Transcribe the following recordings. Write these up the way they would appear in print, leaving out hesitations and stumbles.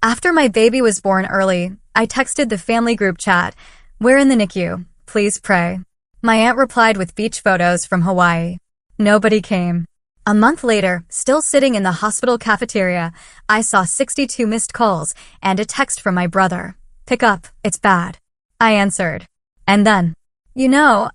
After my baby was born early, I texted the family group chat, "We're in the NICU, please pray." My aunt replied with beach photos from Hawaii. Nobody came. A month later, still sitting in the hospital cafeteria, I saw 62 missed calls and a text from my brother. "Pick up, it's bad." I answered. And then,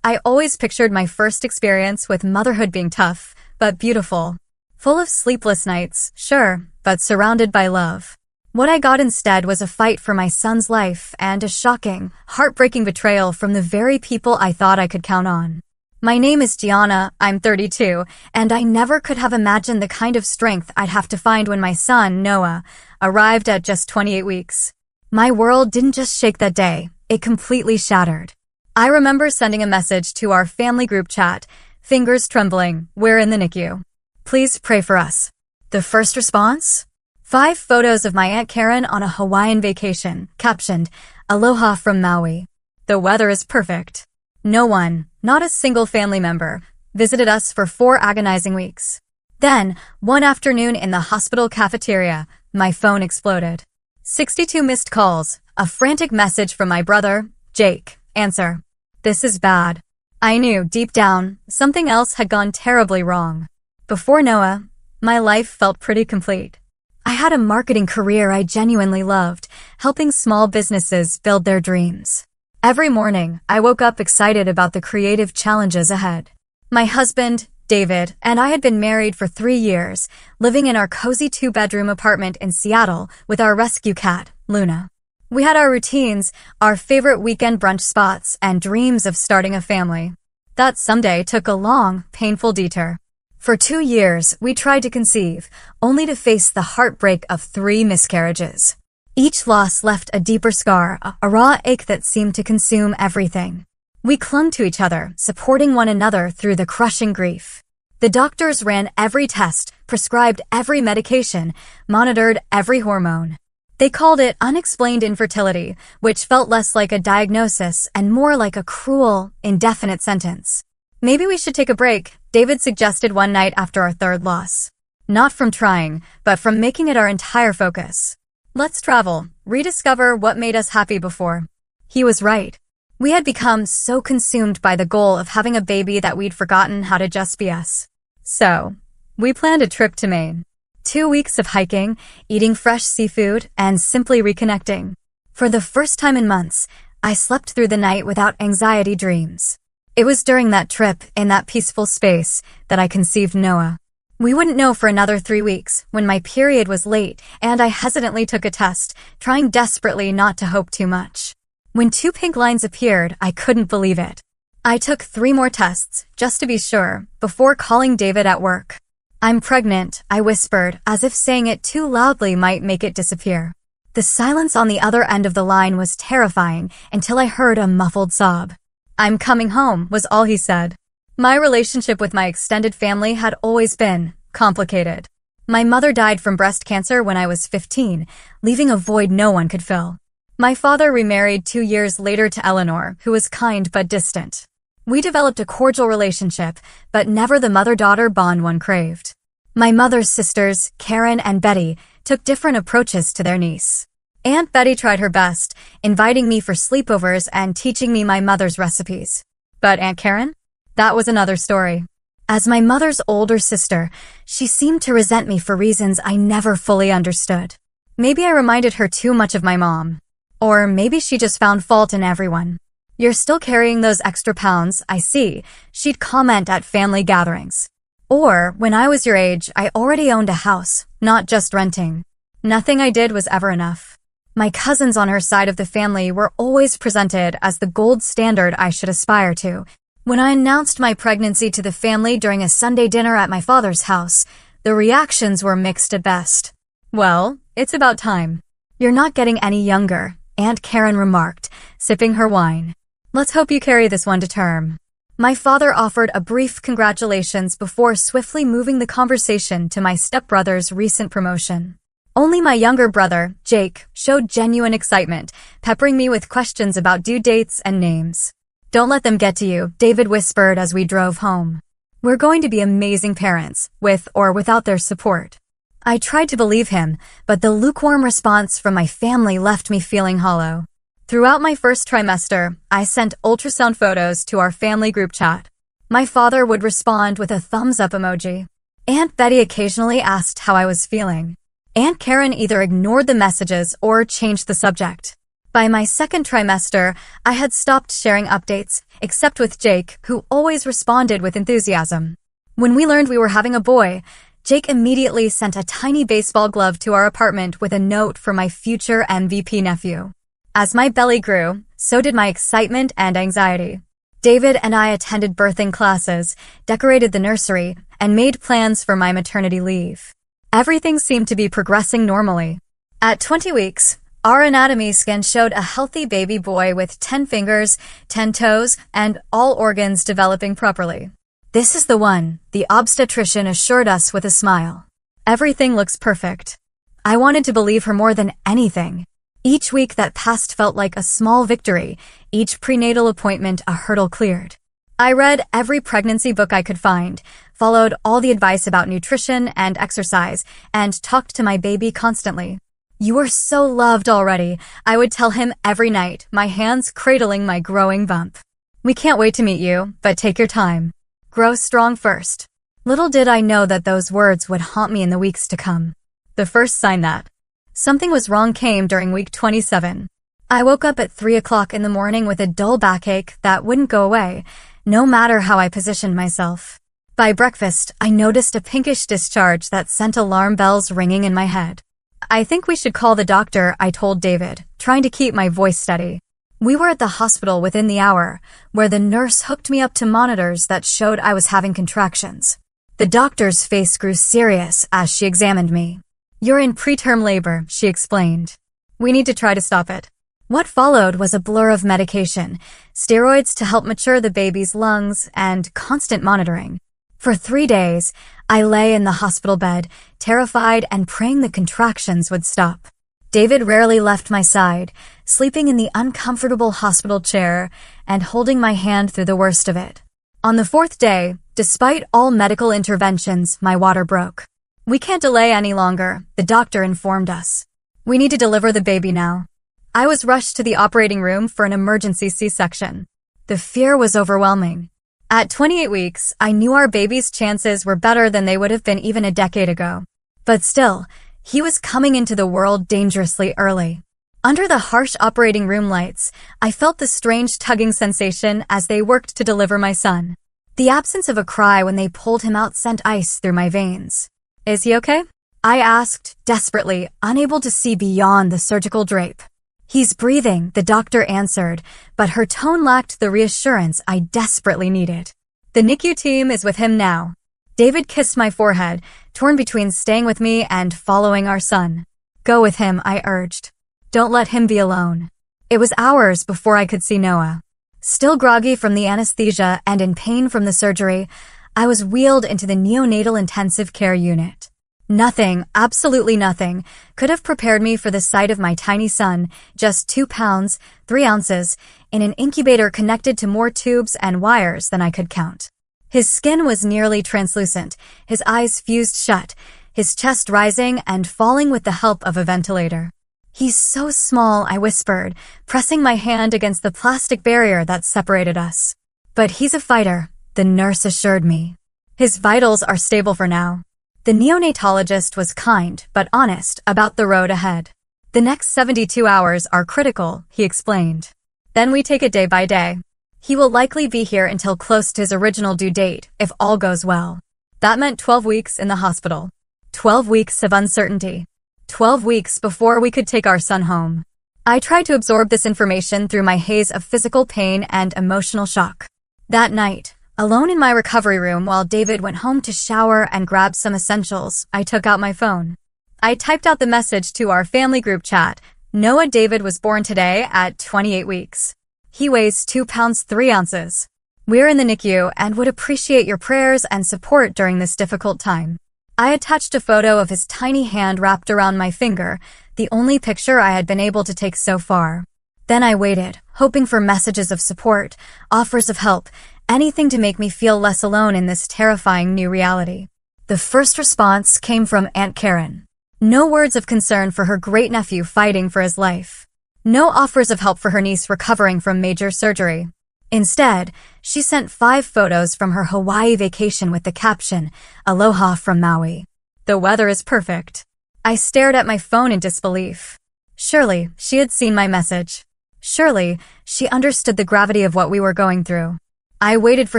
I always pictured my first experience with motherhood being tough, but beautiful. Full of sleepless nights, sure, but surrounded by love. What I got instead was a fight for my son's life and a shocking, heartbreaking betrayal from the very people I thought I could count on. My name is Gianna, I'm 32, and I never could have imagined the kind of strength I'd have to find when my son, Noah, arrived at just 28 weeks. My world didn't just shake that day, it completely shattered. I remember sending a message to our family group chat, fingers trembling, "We're in the NICU. Please pray for us." The first response? 5 photos of my Aunt Karen on a Hawaiian vacation, captioned, "Aloha from Maui." The weather is perfect. No one, not a single family member, visited us for 4 agonizing weeks. Then, one afternoon in the hospital cafeteria, my phone exploded. 62 missed calls, a frantic message from my brother, Jake. Answer. This is bad. I knew, deep down, something else had gone terribly wrong. Before Noah, my life felt pretty complete. I had a marketing career I genuinely loved, helping small businesses build their dreams. Every morning, I woke up excited about the creative challenges ahead. My husband, David, and I had been married for 3 years, living in our cozy 2-bedroom apartment in Seattle with our rescue cat, Luna. We had our routines, our favorite weekend brunch spots, and dreams of starting a family. That someday took a long, painful detour. For 2 years, we tried to conceive, only to face the heartbreak of 3 miscarriages. Each loss left a deeper scar, a raw ache that seemed to consume everything. We clung to each other, supporting one another through the crushing grief. The doctors ran every test, prescribed every medication, monitored every hormone. They called it unexplained infertility, which felt less like a diagnosis and more like a cruel, indefinite sentence. "Maybe we should take a break," David suggested one night after our 3rd loss. Not from trying, but from making it our entire focus. "Let's travel, rediscover what made us happy before." He was right. We had become so consumed by the goal of having a baby that we'd forgotten how to just be us. So, we planned a trip to Maine. 2 weeks of hiking, eating fresh seafood, and simply reconnecting. For the first time in months, I slept through the night without anxiety dreams. It was during that trip, in that peaceful space, that I conceived Noah. We wouldn't know for another 3 weeks, when my period was late and I hesitantly took a test, trying desperately not to hope too much. When 2 pink lines appeared, I couldn't believe it. I took 3 more tests, just to be sure, before calling David at work. "I'm pregnant," I whispered, as if saying it too loudly might make it disappear. The silence on the other end of the line was terrifying until I heard a muffled sob. "I'm coming home," was all he said. My relationship with my extended family had always been complicated. My mother died from breast cancer when I was 15, leaving a void no one could fill. My father remarried 2 years later to Eleanor, who was kind but distant. We developed a cordial relationship, but never the mother-daughter bond one craved. My mother's sisters, Karen and Betty, took different approaches to their niece. Aunt Betty tried her best, inviting me for sleepovers and teaching me my mother's recipes. But Aunt Karen? That was another story. As my mother's older sister, she seemed to resent me for reasons I never fully understood. Maybe I reminded her too much of my mom. Or maybe she just found fault in everyone. "You're still carrying those extra pounds, I see," she'd comment at family gatherings. Or, when I was your age, I already owned a house, not just renting. Nothing I did was ever enough. My cousins on her side of the family were always presented as the gold standard I should aspire to. When I announced my pregnancy to the family during a Sunday dinner at my father's house, the reactions were mixed at best. "Well, it's about time." "You're not getting any younger," Aunt Karen remarked, sipping her wine. "Let's hope you carry this one to term." My father offered a brief congratulations before swiftly moving the conversation to my stepbrother's recent promotion. Only my younger brother, Jake, showed genuine excitement, peppering me with questions about due dates and names. "Don't let them get to you," David whispered as we drove home. "We're going to be amazing parents, with or without their support." I tried to believe him, but the lukewarm response from my family left me feeling hollow. Throughout my first trimester, I sent ultrasound photos to our family group chat. My father would respond with a thumbs up emoji. Aunt Betty occasionally asked how I was feeling. Aunt Karen either ignored the messages or changed the subject. By my second trimester, I had stopped sharing updates, except with Jake, who always responded with enthusiasm. When we learned we were having a boy, Jake immediately sent a tiny baseball glove to our apartment with a note for my future MVP nephew. As my belly grew, so did my excitement and anxiety. David and I attended birthing classes, decorated the nursery, and made plans for my maternity leave. Everything seemed to be progressing normally. At 20 weeks, our anatomy scan showed a healthy baby boy with 10 fingers, 10 toes, and all organs developing properly. "This is the one," the obstetrician assured us with a smile. "Everything looks perfect." I wanted to believe her more than anything. Each week that passed felt like a small victory, each prenatal appointment a hurdle cleared. I read every pregnancy book I could find, followed all the advice about nutrition and exercise, and talked to my baby constantly. "You are so loved already," I would tell him every night, my hands cradling my growing bump. "We can't wait to meet you, but take your time. Grow strong first." Little did I know that those words would haunt me in the weeks to come. The first sign that something was wrong came during week 27. I woke up at 3 o'clock in the morning with a dull backache that wouldn't go away, no matter how I positioned myself. By breakfast, I noticed a pinkish discharge that sent alarm bells ringing in my head. "I think we should call the doctor," I told David, trying to keep my voice steady. We were at the hospital within the hour, where the nurse hooked me up to monitors that showed I was having contractions. The doctor's face grew serious as she examined me. "You're in preterm labor," she explained. "We need to try to stop it." What followed was a blur of medication, steroids to help mature the baby's lungs, and constant monitoring. For 3 days, I lay in the hospital bed, terrified and praying the contractions would stop. David rarely left my side, sleeping in the uncomfortable hospital chair and holding my hand through the worst of it. On the 4th day, despite all medical interventions, my water broke. "We can't delay any longer," the doctor informed us. "We need to deliver the baby now." I was rushed to the operating room for an emergency C-section. The fear was overwhelming. At 28 weeks, I knew our baby's chances were better than they would have been even a decade ago. But still, he was coming into the world dangerously early. Under the harsh operating room lights, I felt the strange tugging sensation as they worked to deliver my son. The absence of a cry when they pulled him out sent ice through my veins. "Is he okay?" I asked, desperately, unable to see beyond the surgical drape. "He's breathing," the doctor answered, but her tone lacked the reassurance I desperately needed. "The NICU team is with him now." David kissed my forehead, torn between staying with me and following our son. "Go with him," I urged. "Don't let him be alone." It was hours before I could see Noah. Still groggy from the anesthesia and in pain from the surgery, I was wheeled into the neonatal intensive care unit. Nothing, absolutely nothing, could have prepared me for the sight of my tiny son, just 2 pounds, 3 ounces, in an incubator connected to more tubes and wires than I could count. His skin was nearly translucent, his eyes fused shut, his chest rising and falling with the help of a ventilator. "He's so small," I whispered, pressing my hand against the plastic barrier that separated us. "But he's a fighter," the nurse assured me. "His vitals are stable for now." The neonatologist was kind but honest about the road ahead. "The next 72 hours are critical," he explained. "Then we take it day by day. He will likely be here until close to his original due date, if all goes well." That meant 12 weeks in the hospital. 12 weeks of uncertainty. 12 weeks before we could take our son home. I tried to absorb this information through my haze of physical pain and emotional shock. That night, alone in my recovery room while David went home to shower and grab some essentials, I took out my phone. I typed out the message to our family group chat. "Noah David was born today at 28 weeks. He weighs 2 pounds 3 ounces. We're in the NICU and would appreciate your prayers and support during this difficult time." I attached a photo of his tiny hand wrapped around my finger, the only picture I had been able to take so far. Then I waited, hoping for messages of support, offers of help, anything to make me feel less alone in this terrifying new reality. The first response came from Aunt Karen. No words of concern for her great-nephew fighting for his life. No offers of help for her niece recovering from major surgery. Instead, she sent 5 photos from her Hawaii vacation with the caption, "Aloha from Maui." The weather is perfect. I stared at my phone in disbelief. Surely, she had seen my message. Surely, she understood the gravity of what we were going through. I waited for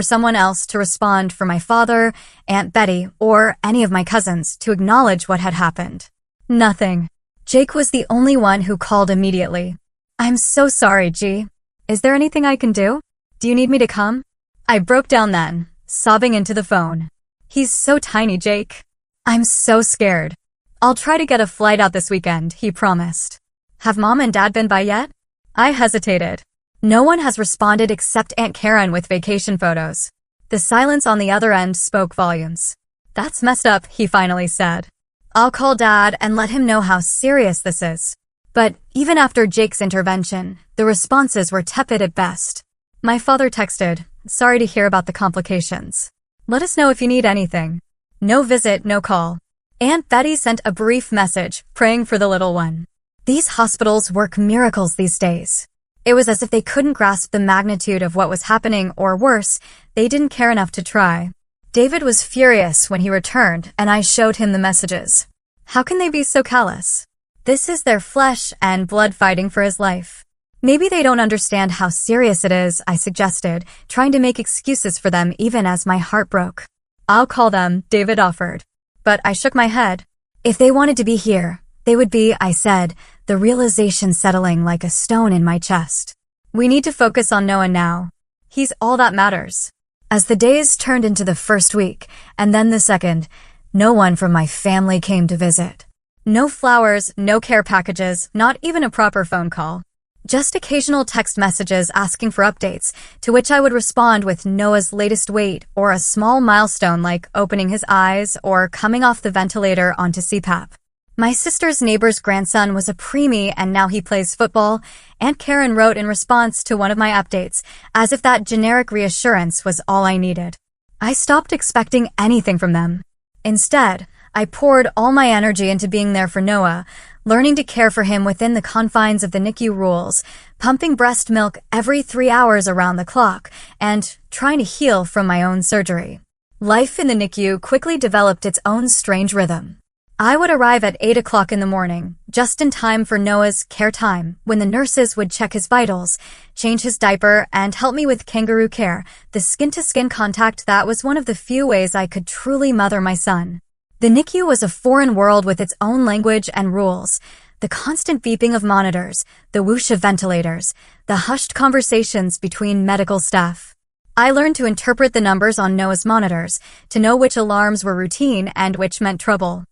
someone else to respond, for my father, Aunt Betty, or any of my cousins to acknowledge what had happened. Nothing. Jake was the only one who called immediately. "I'm so sorry, G. Is there anything I can do? Do you need me to come?" I broke down then, sobbing into the phone. "He's so tiny, Jake. I'm so scared." "I'll try to get a flight out this weekend," he promised. "Have Mom and Dad been by yet?" I hesitated. No one has responded except Aunt Karen with vacation photos. The silence on the other end spoke volumes. "That's messed up," he finally said. "I'll call Dad and let him know how serious this is." But even after Jake's intervention, the responses were tepid at best. My father texted, "Sorry to hear about the complications. Let us know if you need anything." No visit, no call. Aunt Betty sent a brief message, praying for the little one. These hospitals work miracles these days. It was as if they couldn't grasp the magnitude of what was happening, or worse, they didn't care enough to try. David was furious when he returned, and I showed him the messages. How can they be so callous? This is their flesh and blood fighting for his life. Maybe they don't understand how serious it is, I suggested, trying to make excuses for them even as my heart broke. "I'll call them," David offered. But I shook my head. "If they wanted to be here, they would be," I said, the realization settling like a stone in my chest. "We need to focus on Noah now. He's all that matters." As the days turned into the first week, and then the second, no one from my family came to visit. No flowers, no care packages, not even a proper phone call. Just occasional text messages asking for updates, to which I would respond with Noah's latest weight or a small milestone like opening his eyes or coming off the ventilator onto CPAP. My sister's neighbor's grandson was a preemie and now he plays football. Aunt Karen wrote in response to one of my updates, as if that generic reassurance was all I needed. I stopped expecting anything from them. Instead, I poured all my energy into being there for Noah, learning to care for him within the confines of the NICU rules, pumping breast milk every 3 hours around the clock, and trying to heal from my own surgery. Life in the NICU quickly developed its own strange rhythm. I would arrive at 8 o'clock in the morning, just in time for Noah's care time, when the nurses would check his vitals, change his diaper, and help me with kangaroo care, the skin-to-skin contact that was one of the few ways I could truly mother my son. The NICU was a foreign world with its own language and rules. The constant beeping of monitors, the whoosh of ventilators, the hushed conversations between medical staff. I learned to interpret the numbers on Noah's monitors, to know which alarms were routine and which meant trouble.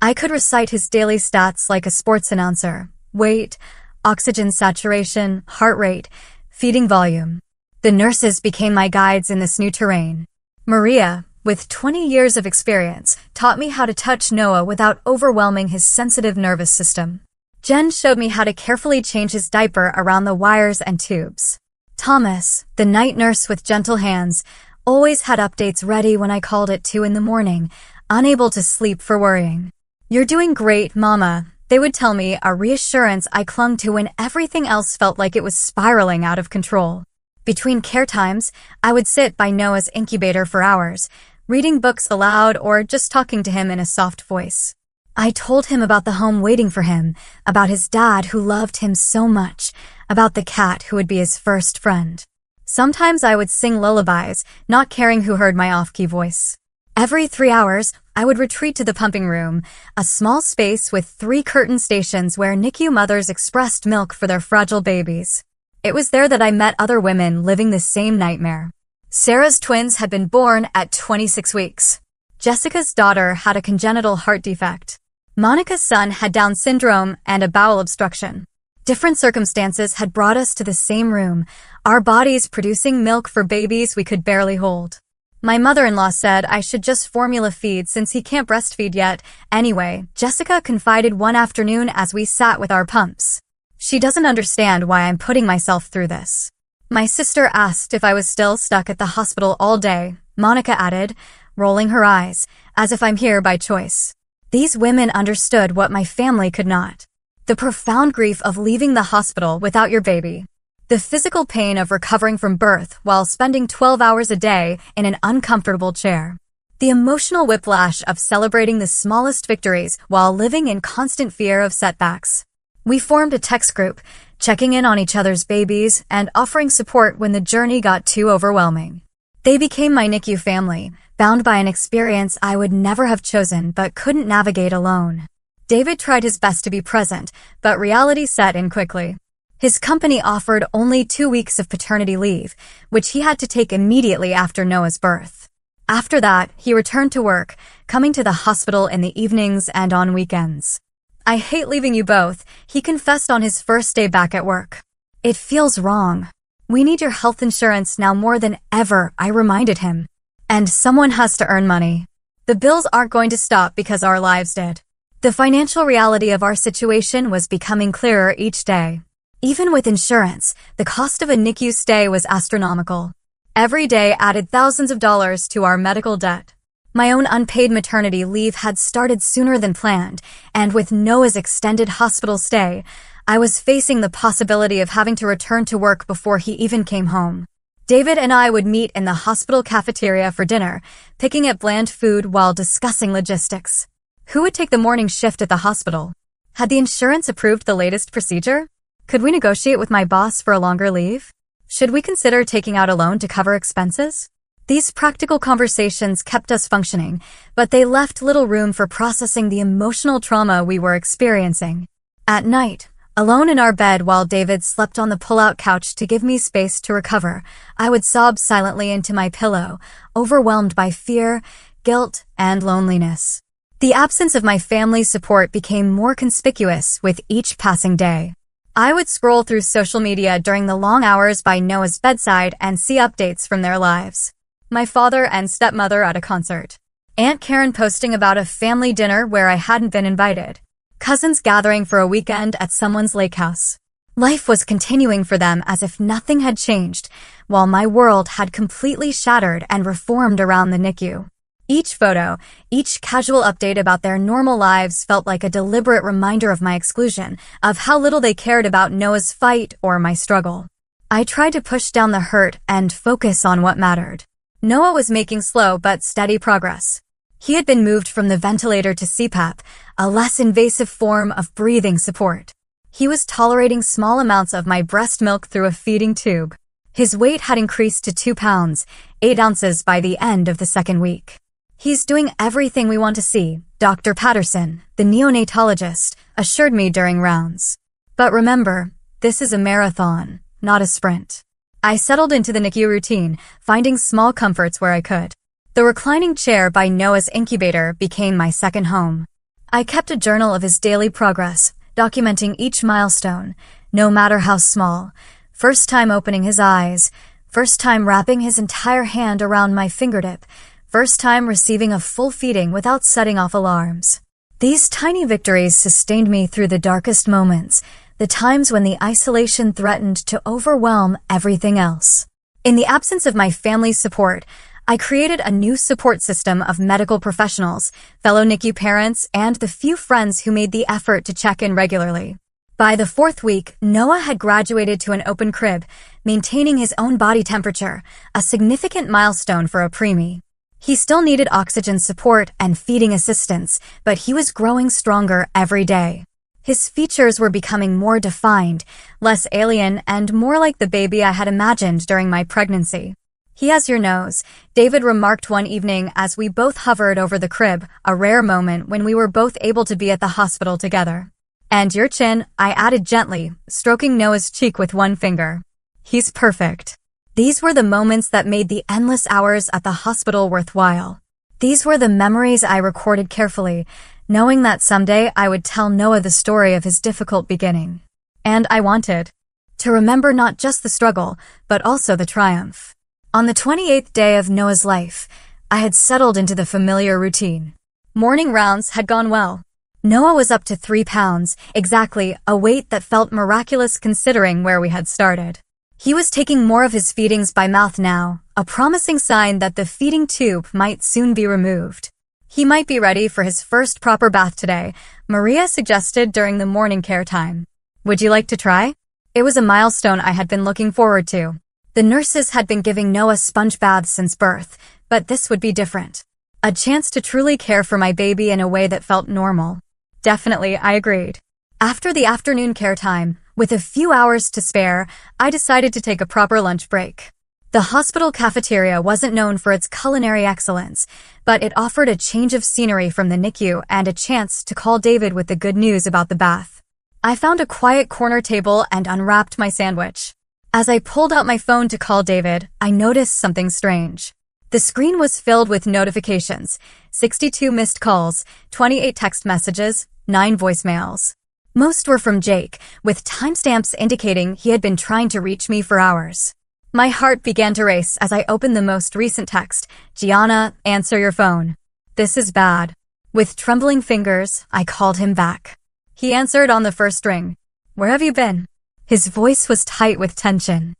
I could recite his daily stats like a sports announcer: weight, oxygen saturation, heart rate, feeding volume. The nurses became my guides in this new terrain. Maria, with 20 years of experience, taught me how to touch Noah without overwhelming his sensitive nervous system. Jen showed me how to carefully change his diaper around the wires and tubes. Thomas, the night nurse with gentle hands, always had updates ready when I called at 2 in the morning, unable to sleep for worrying. "You're doing great, Mama," they would tell me, a reassurance I clung to when everything else felt like it was spiraling out of control. Between care times, I would sit by Noah's incubator for hours, reading books aloud or just talking to him in a soft voice. I told him about the home waiting for him, about his dad who loved him so much, about the cat who would be his first friend. Sometimes I would sing lullabies, not caring who heard my off-key voice. Every 3 hours, I would retreat to the pumping room, a small space with 3 curtain stations where NICU mothers expressed milk for their fragile babies. It was there that I met other women living the same nightmare. Sarah's twins had been born at 26 weeks. Jessica's daughter had a congenital heart defect. Monica's son had Down syndrome and a bowel obstruction. Different circumstances had brought us to the same room, our bodies producing milk for babies we could barely hold. My mother-in-law said I should just formula feed since he can't breastfeed yet. Anyway, Jessica confided one afternoon as we sat with our pumps. "She doesn't understand why I'm putting myself through this." My sister asked if I was still stuck at the hospital all day. Monica added, rolling her eyes, as if I'm here by choice. These women understood what my family could not. The profound grief of leaving the hospital without your baby. The physical pain of recovering from birth while spending 12 hours a day in an uncomfortable chair. The emotional whiplash of celebrating the smallest victories while living in constant fear of setbacks. We formed a text group, checking in on each other's babies and offering support when the journey got too overwhelming. They became my NICU family, bound by an experience I would never have chosen but couldn't navigate alone. David tried his best to be present, but reality set in quickly. His company offered only 2 weeks of paternity leave, which he had to take immediately after Noah's birth. After that, he returned to work, coming to the hospital in the evenings and on weekends. "I hate leaving you both," he confessed on his first day back at work. "It feels wrong. We need your health insurance now more than ever," I reminded him. "And someone has to earn money. The bills aren't going to stop because our lives did." The financial reality of our situation was becoming clearer each day. Even with insurance, the cost of a NICU stay was astronomical. Every day added thousands of dollars to our medical debt. My own unpaid maternity leave had started sooner than planned, and with Noah's extended hospital stay, I was facing the possibility of having to return to work before he even came home. David and I would meet in the hospital cafeteria for dinner, picking at bland food while discussing logistics. Who would take the morning shift at the hospital? Had the insurance approved the latest procedure? Could we negotiate with my boss for a longer leave? Should we consider taking out a loan to cover expenses? These practical conversations kept us functioning, but they left little room for processing the emotional trauma we were experiencing. At night, alone in our bed while David slept on the pull-out couch to give me space to recover, I would sob silently into my pillow, overwhelmed by fear, guilt, and loneliness. The absence of my family's support became more conspicuous with each passing day. I would scroll through social media during the long hours by Noah's bedside and see updates from their lives. My father and stepmother at a concert. Aunt Karen posting about a family dinner where I hadn't been invited. Cousins gathering for a weekend at someone's lake house. Life was continuing for them as if nothing had changed, while my world had completely shattered and reformed around the NICU. Each photo, each casual update about their normal lives felt like a deliberate reminder of my exclusion, of how little they cared about Noah's fight or my struggle. I tried to push down the hurt and focus on what mattered. Noah was making slow but steady progress. He had been moved from the ventilator to CPAP, a less invasive form of breathing support. He was tolerating small amounts of my breast milk through a feeding tube. His weight had increased to 2 pounds, 8 ounces by the end of the second week. "He's doing everything we want to see," Dr. Patterson, the neonatologist, assured me during rounds. But remember, this is a marathon, not a sprint. I settled into the NICU routine, finding small comforts where I could. The reclining chair by Noah's incubator became my second home. I kept a journal of his daily progress, documenting each milestone, no matter how small. First time opening his eyes, first time wrapping his entire hand around my fingertip, first time receiving a full feeding without setting off alarms. These tiny victories sustained me through the darkest moments, the times when the isolation threatened to overwhelm everything else. In the absence of my family's support, I created a new support system of medical professionals, fellow NICU parents, and the few friends who made the effort to check in regularly. By the 4th week, Noah had graduated to an open crib, maintaining his own body temperature, a significant milestone for a preemie. He still needed oxygen support and feeding assistance, but he was growing stronger every day. His features were becoming more defined, less alien, and more like the baby I had imagined during my pregnancy. "He has your nose," David remarked one evening as we both hovered over the crib, a rare moment when we were both able to be at the hospital together. "And your chin," I added gently, stroking Noah's cheek with one finger. "He's perfect." These were the moments that made the endless hours at the hospital worthwhile. These were the memories I recorded carefully, knowing that someday I would tell Noah the story of his difficult beginning. And I wanted to remember not just the struggle, but also the triumph. On the 28th day of Noah's life, I had settled into the familiar routine. Morning rounds had gone well. Noah was up to 3 pounds, exactly a weight that felt miraculous considering where we had started. He was taking more of his feedings by mouth now, a promising sign that the feeding tube might soon be removed. He might be ready for his first proper bath today, Maria suggested during the morning care time. Would you like to try? It was a milestone I had been looking forward to. The nurses had been giving Noah sponge baths since birth, but this would be different. A chance to truly care for my baby in a way that felt normal. Definitely, I agreed. After the afternoon care time, with a few hours to spare, I decided to take a proper lunch break. The hospital cafeteria wasn't known for its culinary excellence, but it offered a change of scenery from the NICU and a chance to call David with the good news about the bath. I found a quiet corner table and unwrapped my sandwich. As I pulled out my phone to call David, I noticed something strange. The screen was filled with notifications, 62 missed calls, 28 text messages, 9 voicemails. Most were from Jake, with timestamps indicating he had been trying to reach me for hours. My heart began to race as I opened the most recent text, "Gianna, answer your phone. This is bad." With trembling fingers, I called him back. He answered on the first ring. "Where have you been?" His voice was tight with tension.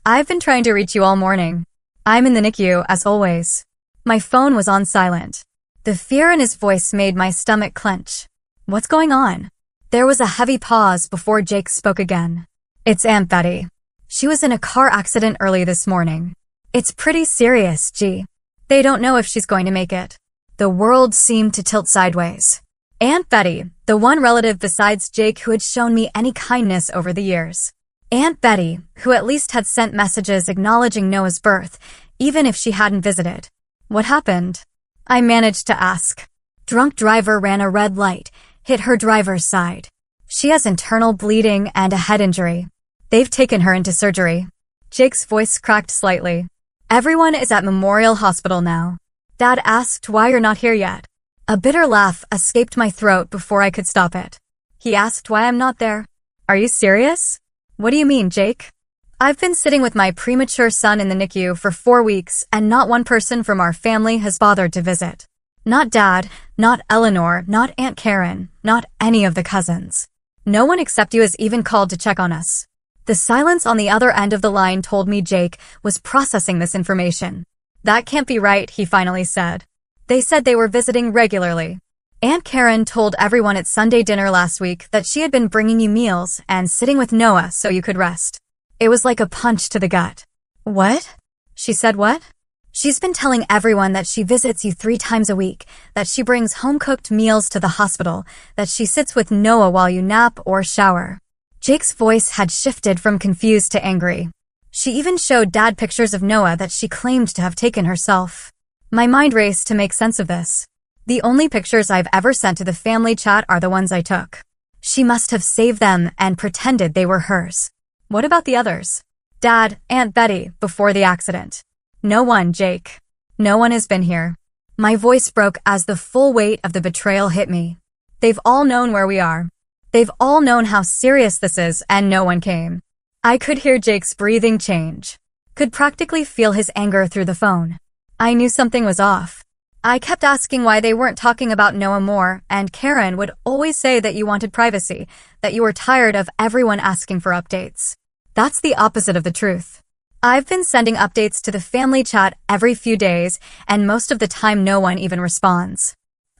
"I've been trying to reach you all morning. I'm in the NICU, as always." My phone was on silent. The fear in his voice made my stomach clench. "What's going on?" There was a heavy pause before Jake spoke again. "It's Aunt Betty. She was in a car accident early this morning. It's pretty serious, G. They don't know if she's going to make it." The world seemed to tilt sideways. Aunt Betty, the one relative besides Jake who had shown me any kindness over the years. Aunt Betty, who at least had sent messages acknowledging Noah's birth, even if she hadn't visited. What happened? I managed to ask. Drunk driver ran a red light, hit her driver's side. She has internal bleeding and a head injury. They've taken her into surgery. Jake's voice cracked slightly. Everyone is at Memorial Hospital now. Dad asked why you're not here yet. A bitter laugh escaped my throat before I could stop it. He asked why I'm not there. Are you serious? What do you mean, Jake? I've been sitting with my premature son in the NICU for 4 weeks and not one person from our family has bothered to visit. Not Dad, not Eleanor, not Aunt Karen, not any of the cousins. No one except you has even called to check on us. The silence on the other end of the line told me Jake was processing this information. That can't be right, he finally said. They said they were visiting regularly. Aunt Karen told everyone at Sunday dinner last week that she had been bringing you meals and sitting with Noah so you could rest. It was like a punch to the gut. What? She said what? She's been telling everyone that she visits you 3 times a week, that she brings home-cooked meals to the hospital, that she sits with Noah while you nap or shower. Jake's voice had shifted from confused to angry. She even showed Dad pictures of Noah that she claimed to have taken herself. My mind raced to make sense of this. The only pictures I've ever sent to the family chat are the ones I took. She must have saved them and pretended they were hers. What about the others? Dad, Aunt Betty, before the accident. No one, Jake. No one has been here. My voice broke as the full weight of the betrayal hit me. They've all known where we are. They've all known how serious this is and no one came. I could hear Jake's breathing change. Could practically feel his anger through the phone. I knew something was off. I kept asking why they weren't talking about Noah more, and Karen would always say that you wanted privacy, that you were tired of everyone asking for updates. That's the opposite of the truth. I've been sending updates to the family chat every few days, and most of the time no one even responds.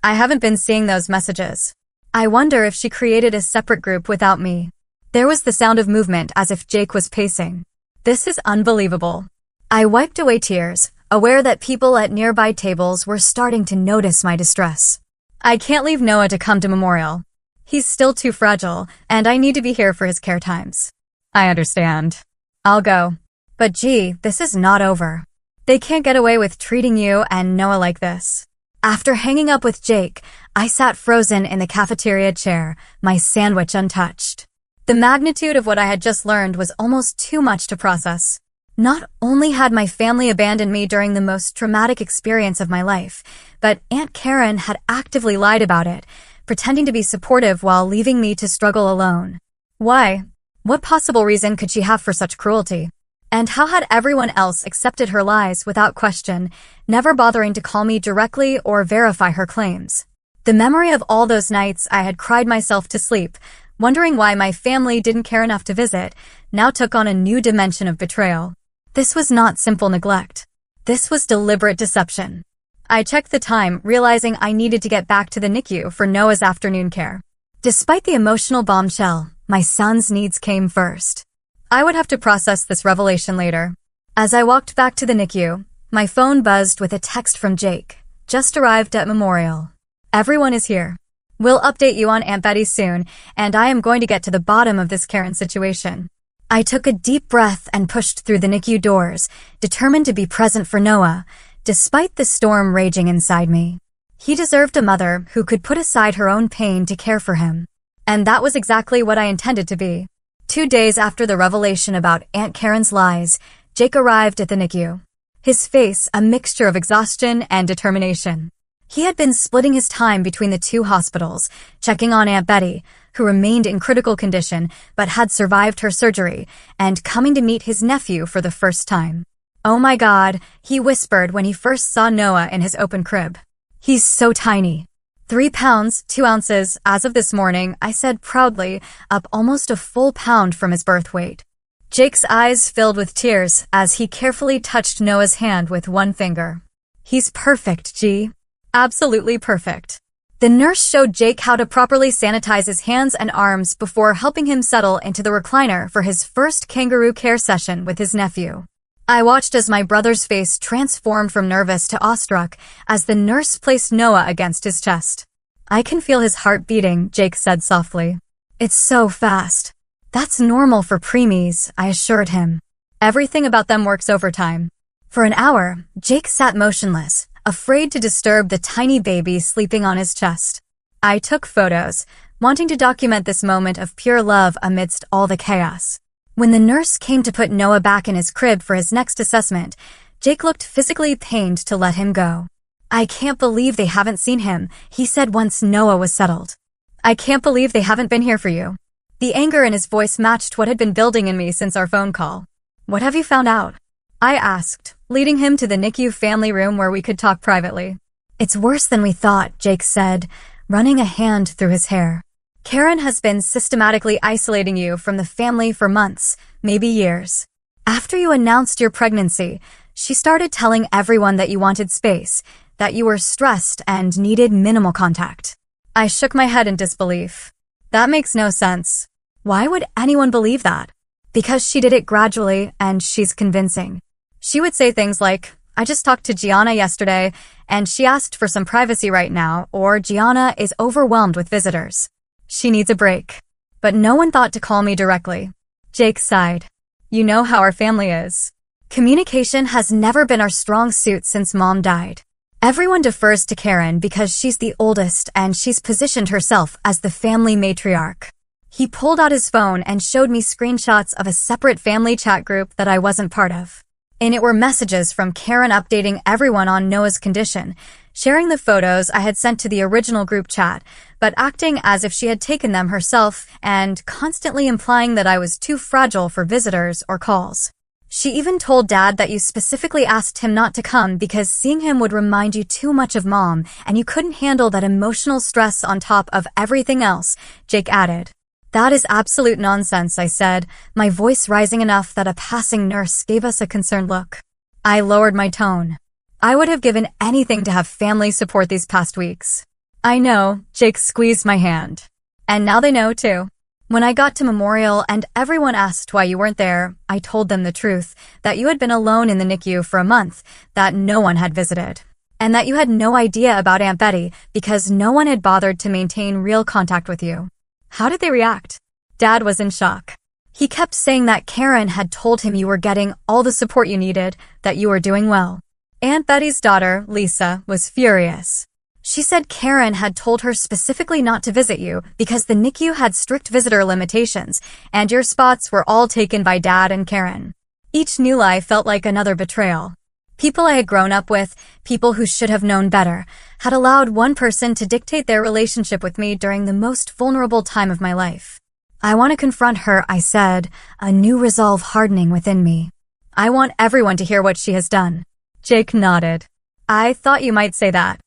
I haven't been seeing those messages. I wonder if she created a separate group without me. There was the sound of movement as if Jake was pacing. This is unbelievable. I wiped away tears, aware that people at nearby tables were starting to notice my distress. I can't leave Noah to come to Memorial. He's still too fragile, and I need to be here for his care times. I understand. I'll go. But gee, this is not over. They can't get away with treating you and Noah like this. After hanging up with Jake, I sat frozen in the cafeteria chair, my sandwich untouched. The magnitude of what I had just learned was almost too much to process. Not only had my family abandoned me during the most traumatic experience of my life, but Aunt Karen had actively lied about it, pretending to be supportive while leaving me to struggle alone. Why? What possible reason could she have for such cruelty? And how had everyone else accepted her lies without question, never bothering to call me directly or verify her claims? The memory of all those nights I had cried myself to sleep Wondering why my family didn't care enough to visit now took on a new dimension of betrayal. This was not simple neglect. This was deliberate deception. I checked the time, realizing I needed to get back to the NICU for Noah's afternoon care. Despite the emotional bombshell, my son's needs came first. I would have to process this revelation later. As I walked back to the NICU, my phone buzzed with a text from Jake. Just arrived at Memorial. Everyone is here. We'll update you on Aunt Betty soon, and I am going to get to the bottom of this Karen situation. I took a deep breath and pushed through the NICU doors, determined to be present for Noah, despite the storm raging inside me. He deserved a mother who could put aside her own pain to care for him. And that was exactly what I intended to be. 2 days after the revelation about Aunt Karen's lies, Jake arrived at the NICU. His face a mixture of exhaustion and determination. He had been splitting his time between the 2 hospitals, checking on Aunt Betty, who remained in critical condition but had survived her surgery, and coming to meet his nephew for the first time. "Oh my God," he whispered when he first saw Noah in his open crib. "He's so tiny." 3 pounds, 2 ounces, as of this morning, I said proudly, up almost a full pound from his birth weight. Jake's eyes filled with tears as he carefully touched Noah's hand with one finger. "He's perfect, G. Absolutely perfect." The nurse showed Jake how to properly sanitize his hands and arms before helping him settle into the recliner for his first kangaroo care session with his nephew. I watched as my brother's face transformed from nervous to awestruck as the nurse placed Noah against his chest. "I can feel his heart beating," Jake said softly. "It's so fast." "That's normal for preemies," I assured him. "Everything about them works overtime." For an hour, Jake sat motionless, afraid to disturb the tiny baby sleeping on his chest. I took photos, wanting to document this moment of pure love amidst all the chaos. When the nurse came to put Noah back in his crib for his next assessment, Jake looked physically pained to let him go. "I can't believe they haven't seen him," he said once Noah was settled. "I can't believe they haven't been here for you." The anger in his voice matched what had been building in me since our phone call. "What have you found out?" I asked, leading him to the NICU family room where we could talk privately. "It's worse than we thought," Jake said, running a hand through his hair. "Karen has been systematically isolating you from the family for months, maybe years. After you announced your pregnancy, she started telling everyone that you wanted space, that you were stressed and needed minimal contact." I shook my head in disbelief. "That makes no sense. Why would anyone believe that?" "Because she did it gradually and she's convincing." She would say things like, "I just talked to Gianna yesterday and she asked for some privacy right now," or "Gianna is overwhelmed with visitors. She needs a break." But no one thought to call me directly. Jake sighed. "You know how our family is. Communication has never been our strong suit since Mom died. Everyone defers to Karen because she's the oldest and she's positioned herself as the family matriarch." He pulled out his phone and showed me screenshots of a separate family chat group that I wasn't part of. In it were messages from Karen updating everyone on Noah's condition, sharing the photos I had sent to the original group chat, but acting as if she had taken them herself and constantly implying that I was too fragile for visitors or calls. "She even told Dad that you specifically asked him not to come because seeing him would remind you too much of Mom and you couldn't handle that emotional stress on top of everything else," Jake added. "That is absolute nonsense," I said, my voice rising enough that a passing nurse gave us a concerned look. I lowered my tone. "I would have given anything to have family support these past weeks." "I know," Jake squeezed my hand. "And now they know, too." When I got to Memorial and everyone asked why you weren't there, I told them the truth, that you had been alone in the NICU for a month, that no one had visited, and that you had no idea about Aunt Betty because no one had bothered to maintain real contact with you. How did they react? Dad was in shock. He kept saying that Karen had told him you were getting all the support you needed, that you were doing well. Aunt Betty's daughter, Lisa, was furious. She said Karen had told her specifically not to visit you because the NICU had strict visitor limitations, and your spots were all taken by Dad and Karen. Each new lie felt like another betrayal. People I had grown up with, people who should have known better, had allowed one person to dictate their relationship with me during the most vulnerable time of my life. "I want to confront her," I said, a new resolve hardening within me. "I want everyone to hear what she has done." Jake nodded. "I thought you might say that.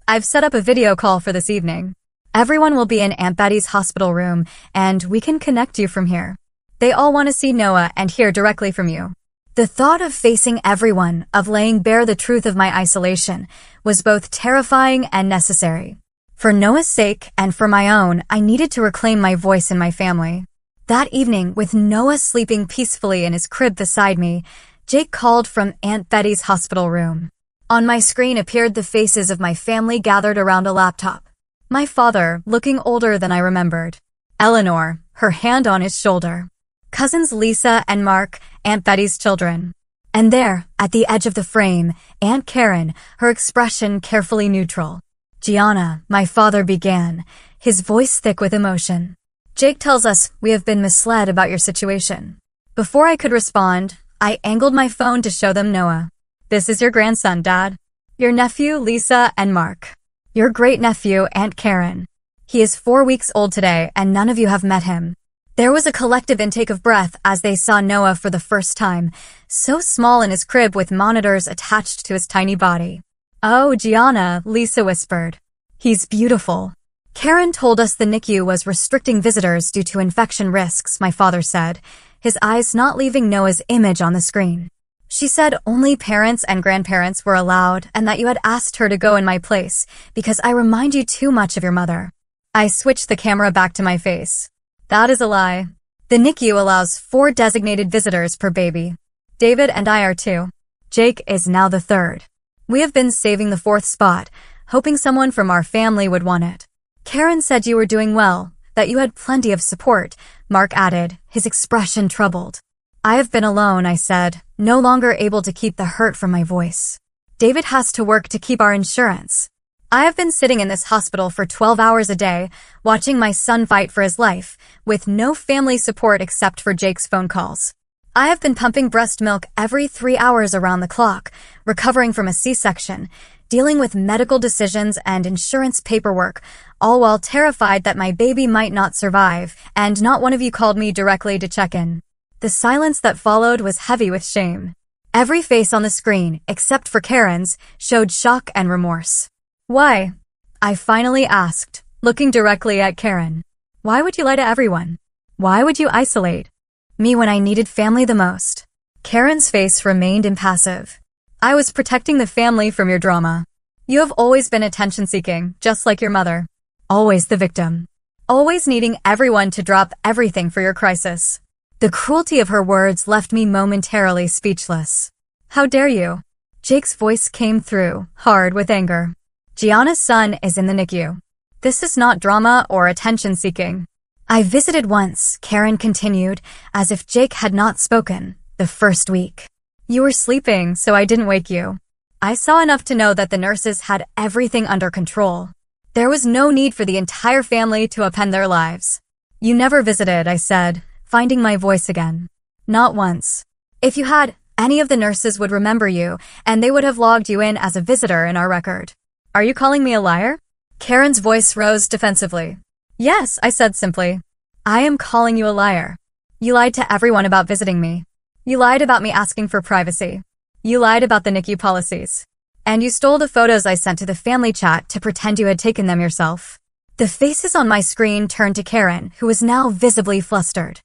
I've set up a video call for this evening." Everyone will be in Aunt Betty's hospital room, and we can connect you from here. They all want to see Noah and hear directly from you. The thought of facing everyone, of laying bare the truth of my isolation, was both terrifying and necessary. For Noah's sake and for my own, I needed to reclaim my voice in my family. That evening, with Noah sleeping peacefully in his crib beside me, Jake called from Aunt Betty's hospital room. On my screen appeared the faces of my family gathered around a laptop. My father, looking older than I remembered. Eleanor, her hand on his shoulder. Cousins Lisa and Mark, Aunt Betty's children. And there, at the edge of the frame, Aunt Karen, her expression carefully neutral. Gianna, my father began, his voice thick with emotion. Jake tells us we have been misled about your situation. Before I could respond, I angled my phone to show them Noah. This is your grandson, Dad. Your nephew, Lisa and Mark. Your great-nephew, Aunt Karen. He is 4 weeks old today, and none of you have met him. There was a collective intake of breath as they saw Noah for the first time, so small in his crib with monitors attached to his tiny body. Oh, Gianna, Lisa whispered. He's beautiful. Karen told us the NICU was restricting visitors due to infection risks, my father said, his eyes not leaving Noah's image on the screen. She said only parents and grandparents were allowed and that you had asked her to go in my place because I remind you too much of your mother. I switched the camera back to my face. That is a lie. The NICU allows 4 designated visitors per baby. David and I are 2. Jake is now the 3rd. We have been saving the 4th spot, hoping someone from our family would want it. Karen said you were doing well, that you had plenty of support, Mark added, his expression troubled. I have been alone, I said, no longer able to keep the hurt from my voice. David has to work to keep our insurance. I have been sitting in this hospital for 12 hours a day, watching my son fight for his life, with no family support except for Jake's phone calls. I have been pumping breast milk every 3 hours around the clock, recovering from a C-section, dealing with medical decisions and insurance paperwork, all while terrified that my baby might not survive, and not one of you called me directly to check in. The silence that followed was heavy with shame. Every face on the screen, except for Karen's, showed shock and remorse. Why? I finally asked, looking directly at Karen. Why would you lie to everyone? Why would you isolate me when I needed family the most? Karen's face remained impassive. I was protecting the family from your drama. You have always been attention-seeking, just like your mother. Always the victim. Always needing everyone to drop everything for your crisis. The cruelty of her words left me momentarily speechless. How dare you? Jake's voice came through, hard with anger. Gianna's son is in the NICU. This is not drama or attention-seeking. I visited once, Karen continued, as if Jake had not spoken, the first week. You were sleeping, so I didn't wake you. I saw enough to know that the nurses had everything under control. There was no need for the entire family to upend their lives. You never visited, I said, finding my voice again. Not once. If you had, any of the nurses would remember you, and they would have logged you in as a visitor in our record. Are you calling me a liar? Karen's voice rose defensively. Yes, I said simply. I am calling you a liar. You lied to everyone about visiting me. You lied about me asking for privacy. You lied about the NICU policies. And you stole the photos I sent to the family chat to pretend you had taken them yourself. The faces on my screen turned to Karen, who was now visibly flustered.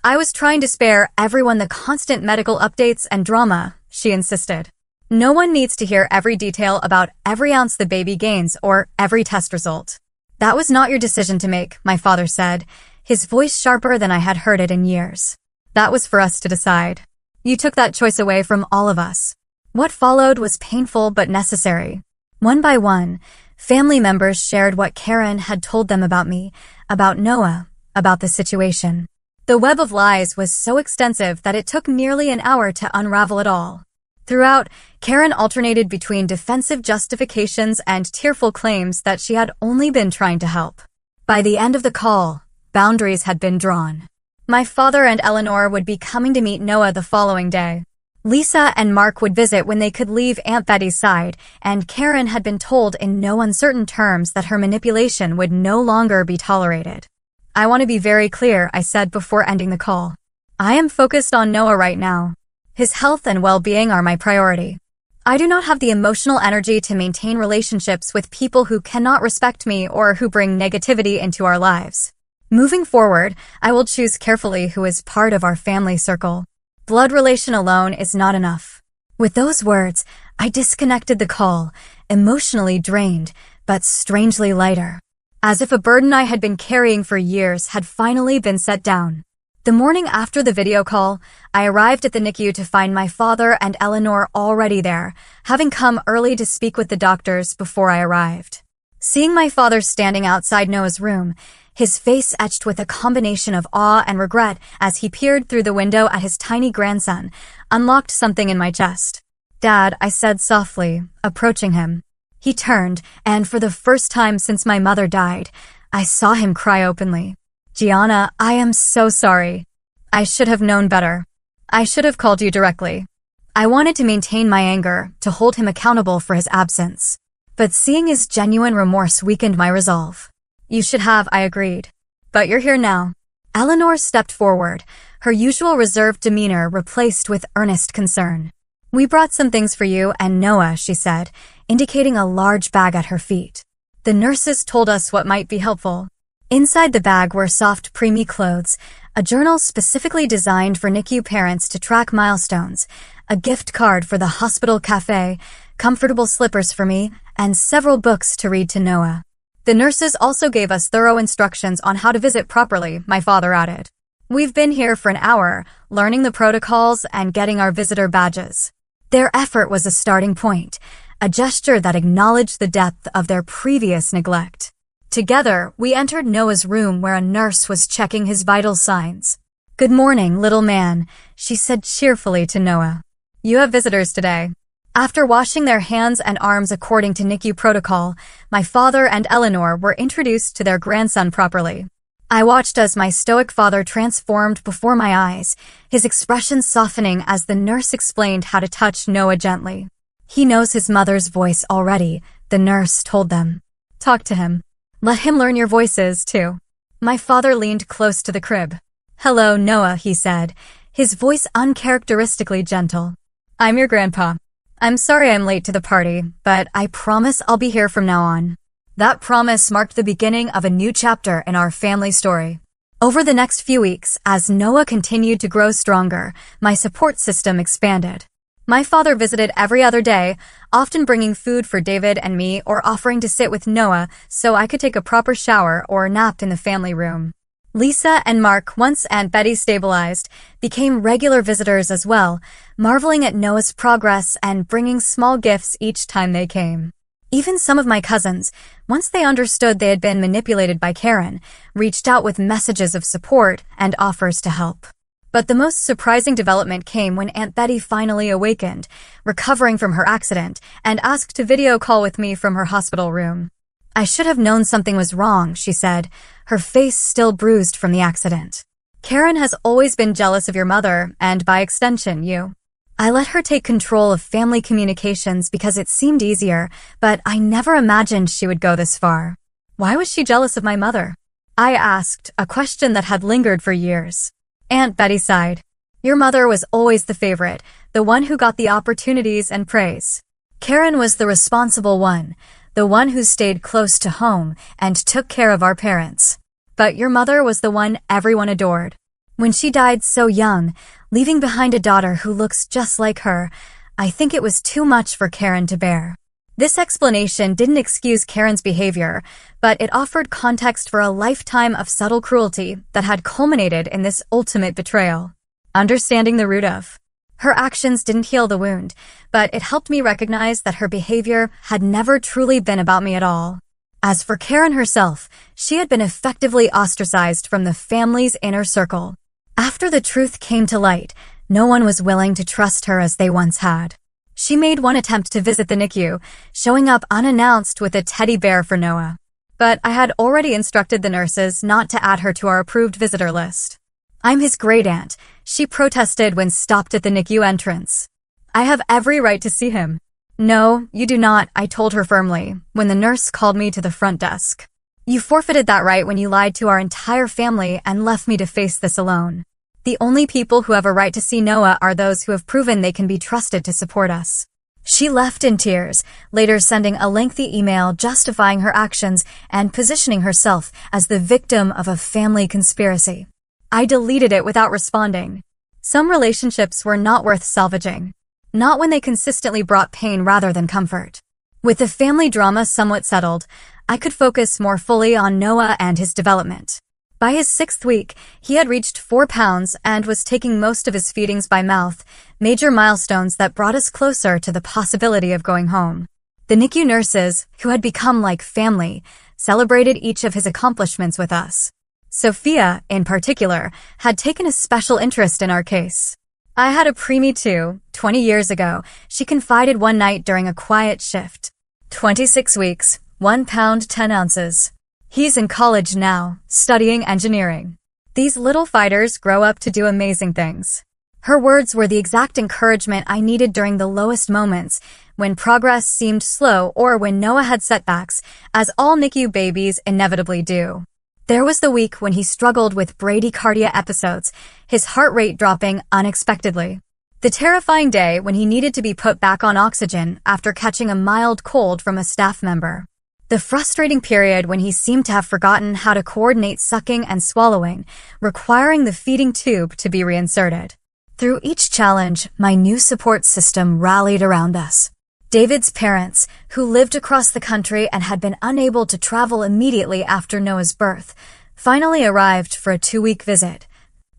I was trying to spare everyone the constant medical updates and drama, she insisted. No one needs to hear every detail about every ounce the baby gains or every test result. That was not your decision to make, my father said, his voice sharper than I had heard it in years. That was for us to decide. You took that choice away from all of us. What followed was painful but necessary. One by one, family members shared what Karen had told them about me, about Noah, about the situation. The web of lies was so extensive that it took nearly an hour to unravel it all. Throughout, Karen alternated between defensive justifications and tearful claims that she had only been trying to help. By the end of the call, boundaries had been drawn. My father and Eleanor would be coming to meet Noah the following day. Lisa and Mark would visit when they could leave Aunt Betty's side, and Karen had been told in no uncertain terms that her manipulation would no longer be tolerated. I want to be very clear, I said before ending the call. I am focused on Noah right now. His health and well-being are my priority. I do not have the emotional energy to maintain relationships with people who cannot respect me or who bring negativity into our lives. Moving forward, I will choose carefully who is part of our family circle. Blood relation alone is not enough. With those words, I disconnected the call, emotionally drained, but strangely lighter. As if a burden I had been carrying for years had finally been set down. The morning after the video call, I arrived at the NICU to find my father and Eleanor already there, having come early to speak with the doctors before I arrived. Seeing my father standing outside Noah's room, his face etched with a combination of awe and regret as he peered through the window at his tiny grandson, unlocked something in my chest. "Dad," I said softly, approaching him. He turned, and for the first time since my mother died, I saw him cry openly. "Gianna, I am so sorry. I should have known better. I should have called you directly." I wanted to maintain my anger, to hold him accountable for his absence. But seeing his genuine remorse weakened my resolve. "You should have," I agreed. "But you're here now." Eleanor stepped forward, her usual reserved demeanor replaced with earnest concern. "We brought some things for you and Noah," she said, indicating a large bag at her feet. "The nurses told us what might be helpful." Inside the bag were soft preemie clothes, a journal specifically designed for NICU parents to track milestones, a gift card for the hospital cafe, comfortable slippers for me, and several books to read to Noah. "The nurses also gave us thorough instructions on how to visit properly," my father added. "We've been here for an hour, learning the protocols and getting our visitor badges." Their effort was a starting point, a gesture that acknowledged the depth of their previous neglect. Together, we entered Noah's room where a nurse was checking his vital signs. "Good morning, little man," she said cheerfully to Noah. "You have visitors today." After washing their hands and arms according to NICU protocol, my father and Eleanor were introduced to their grandson properly. I watched as my stoic father transformed before my eyes, his expression softening as the nurse explained how to touch Noah gently. "He knows his mother's voice already," the nurse told them. "Talk to him. Let him learn your voices, too." My father leaned close to the crib. "Hello, Noah," he said, his voice uncharacteristically gentle. "I'm your grandpa. I'm sorry I'm late to the party, but I promise I'll be here from now on." That promise marked the beginning of a new chapter in our family story. Over the next few weeks, as Noah continued to grow stronger, my support system expanded. My father visited every other day, often bringing food for David and me or offering to sit with Noah so I could take a proper shower or nap in the family room. Lisa and Mark, once Aunt Betty stabilized, became regular visitors as well, marveling at Noah's progress and bringing small gifts each time they came. Even some of my cousins, once they understood they had been manipulated by Karen, reached out with messages of support and offers to help. But the most surprising development came when Aunt Betty finally awakened, recovering from her accident, and asked to video call with me from her hospital room. "I should have known something was wrong," she said, her face still bruised from the accident. "Karen has always been jealous of your mother, and by extension, you. I let her take control of family communications because it seemed easier, but I never imagined she would go this far." "Why was she jealous of my mother?" I asked, a question that had lingered for years. Aunt Betty sighed. "Your mother was always the favorite, the one who got the opportunities and praise. Karen was the responsible one, the one who stayed close to home and took care of our parents. But your mother was the one everyone adored. When she died so young, leaving behind a daughter who looks just like her, I think it was too much for Karen to bear." This explanation didn't excuse Karen's behavior, but it offered context for a lifetime of subtle cruelty that had culminated in this ultimate betrayal. Understanding the root of her actions didn't heal the wound, but it helped me recognize that her behavior had never truly been about me at all. As for Karen herself, she had been effectively ostracized from the family's inner circle. After the truth came to light, no one was willing to trust her as they once had. She made one attempt to visit the NICU, showing up unannounced with a teddy bear for Noah. But I had already instructed the nurses not to add her to our approved visitor list. "I'm his great-aunt," she protested when stopped at the NICU entrance. "I have every right to see him." "No, you do not," I told her firmly, when the nurse called me to the front desk. "You forfeited that right when you lied to our entire family and left me to face this alone. The only people who have a right to see Noah are those who have proven they can be trusted to support us." She left in tears, later sending a lengthy email justifying her actions and positioning herself as the victim of a family conspiracy. I deleted it without responding. Some relationships were not worth salvaging. Not when they consistently brought pain rather than comfort. With the family drama somewhat settled, I could focus more fully on Noah and his development. By his 6th week, he had reached 4 pounds and was taking most of his feedings by mouth, major milestones that brought us closer to the possibility of going home. The NICU nurses, who had become like family, celebrated each of his accomplishments with us. Sophia, in particular, had taken a special interest in our case. I had a preemie too, 20 years ago, she confided one night during a quiet shift. 26 weeks, 1 pound 10 ounces. He's in college now, studying engineering. These little fighters grow up to do amazing things. Her words were the exact encouragement I needed during the lowest moments, when progress seemed slow or when Noah had setbacks, as all NICU babies inevitably do. There was the week when he struggled with bradycardia episodes, his heart rate dropping unexpectedly. The terrifying day when he needed to be put back on oxygen after catching a mild cold from a staff member. The frustrating period when he seemed to have forgotten how to coordinate sucking and swallowing, requiring the feeding tube to be reinserted. Through each challenge, my new support system rallied around us. David's parents, who lived across the country and had been unable to travel immediately after Noah's birth, finally arrived for a 2-week visit,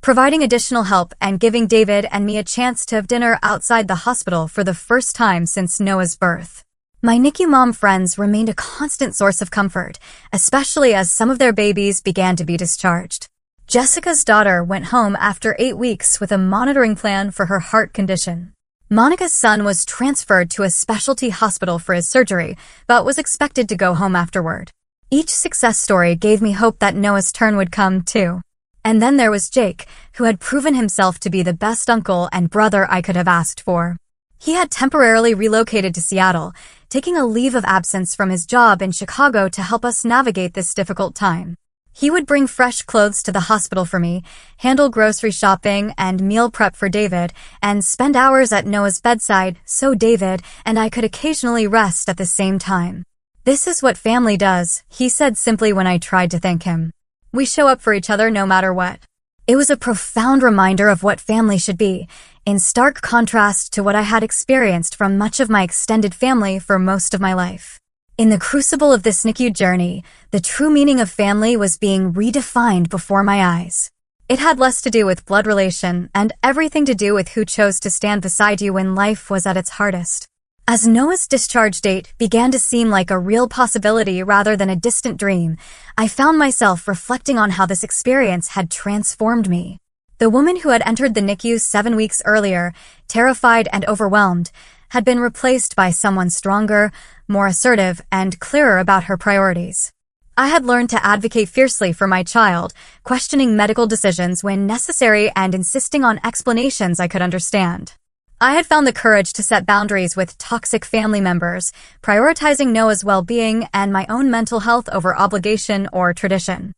providing additional help and giving David and me a chance to have dinner outside the hospital for the first time since Noah's birth. My NICU mom friends remained a constant source of comfort, especially as some of their babies began to be discharged. Jessica's daughter went home after 8 weeks with a monitoring plan for her heart condition. Monica's son was transferred to a specialty hospital for his surgery, but was expected to go home afterward. Each success story gave me hope that Noah's turn would come, too. And then there was Jake, who had proven himself to be the best uncle and brother I could have asked for. He had temporarily relocated to Seattle, taking a leave of absence from his job in Chicago to help us navigate this difficult time. He would bring fresh clothes to the hospital for me, handle grocery shopping and meal prep for David, and spend hours at Noah's bedside so David and I could occasionally rest at the same time. "This is what family does," he said simply when I tried to thank him. "We show up for each other no matter what." It was a profound reminder of what family should be, in stark contrast to what I had experienced from much of my extended family for most of my life. In the crucible of this NICU journey, the true meaning of family was being redefined before my eyes. It had less to do with blood relation and everything to do with who chose to stand beside you when life was at its hardest. As Noah's discharge date began to seem like a real possibility rather than a distant dream, I found myself reflecting on how this experience had transformed me. The woman who had entered the NICU 7 weeks earlier, terrified and overwhelmed, had been replaced by someone stronger, more assertive, and clearer about her priorities. I had learned to advocate fiercely for my child, questioning medical decisions when necessary and insisting on explanations I could understand. I had found the courage to set boundaries with toxic family members, prioritizing Noah's well-being and my own mental health over obligation or tradition.